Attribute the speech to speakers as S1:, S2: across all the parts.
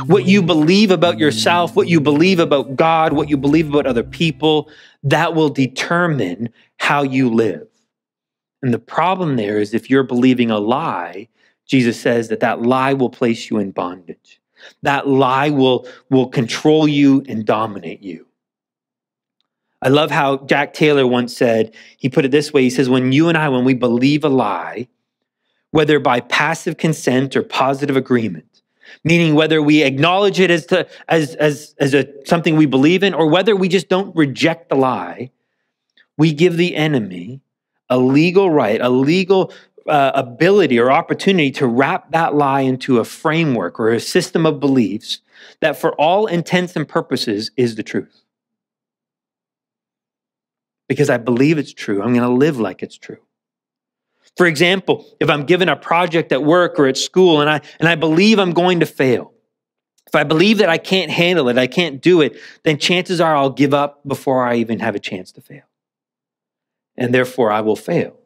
S1: What you believe about yourself, what you believe about God, what you believe about other people, that will determine how you live. And the problem there is if you're believing a lie, Jesus says that lie will place you in bondage. That lie will control you and dominate you. I love how Jack Taylor once said, he put it this way, he says, when we believe a lie, whether by passive consent or positive agreement, meaning whether we acknowledge it as something we believe in, or whether we just don't reject the lie, we give the enemy a legal right, a legal ability or opportunity to wrap that lie into a framework or a system of beliefs that for all intents and purposes is the truth. Because I believe it's true, I'm going to live like it's true. For example, if I'm given a project at work or at school and I believe I'm going to fail, if I believe that I can't handle it, I can't do it, then chances are I'll give up before I even have a chance to fail. And therefore I will fail.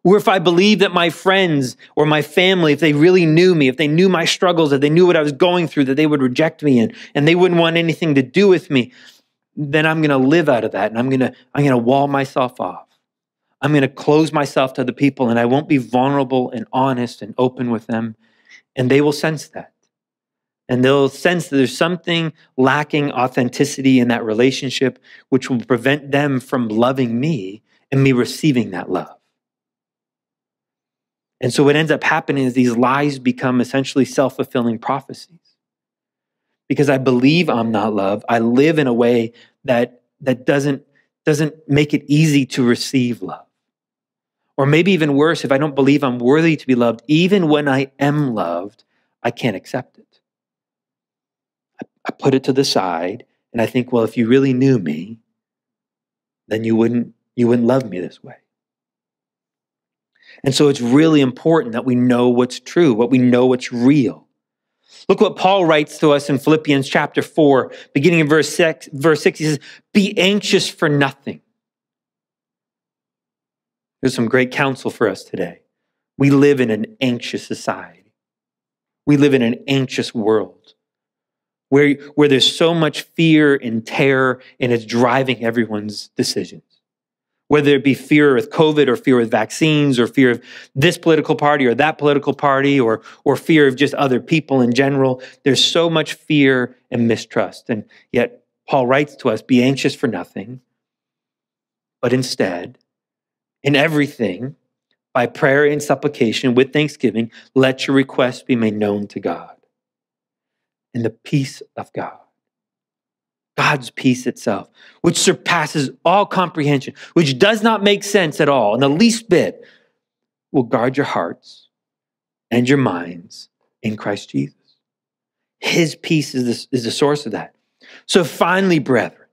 S1: Or if I believe that my friends or my family, if they really knew me, if they knew my struggles, if they knew what I was going through, that they would reject me and they wouldn't want anything to do with me, then I'm going to live out of that and I'm going to wall myself off. I'm going to close myself to other people and I won't be vulnerable and honest and open with them. And they will sense that. And they'll sense that there's something lacking authenticity in that relationship, which will prevent them from loving me and me receiving that love. And so what ends up happening is these lies become essentially self-fulfilling prophecies. Because I believe I'm not loved, I live in a way that doesn't make it easy to receive love. Or maybe even worse, if I don't believe I'm worthy to be loved, even when I am loved, I can't accept it. I put it to the side and I think, well, if you really knew me, then you wouldn't love me this way. And so it's really important that we know what's true, what we know what's real. Look what Paul writes to us in Philippians chapter 4, beginning in verse 6. He says, be anxious for nothing. There's some great counsel for us today. We live in an anxious society. We live in an anxious world where there's so much fear and terror and it's driving everyone's decisions. Whether it be fear with COVID or fear with vaccines or fear of this political party or that political party or fear of just other people in general, there's so much fear and mistrust. And yet Paul writes to us, be anxious for nothing, but instead, in everything, by prayer and supplication with thanksgiving, let your requests be made known to God. And the peace of God, God's peace itself, which surpasses all comprehension, which does not make sense at all in the least bit, will guard your hearts and your minds in Christ Jesus. His peace is the source of that. So finally, brethren,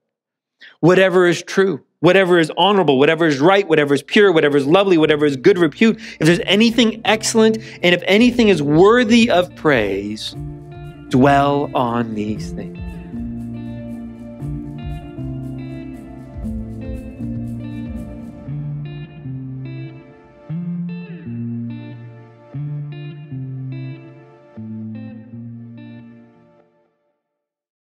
S1: whatever is true, whatever is honorable, whatever is right, whatever is pure, whatever is lovely, whatever is good repute, if there's anything excellent and if anything is worthy of praise, dwell on these things.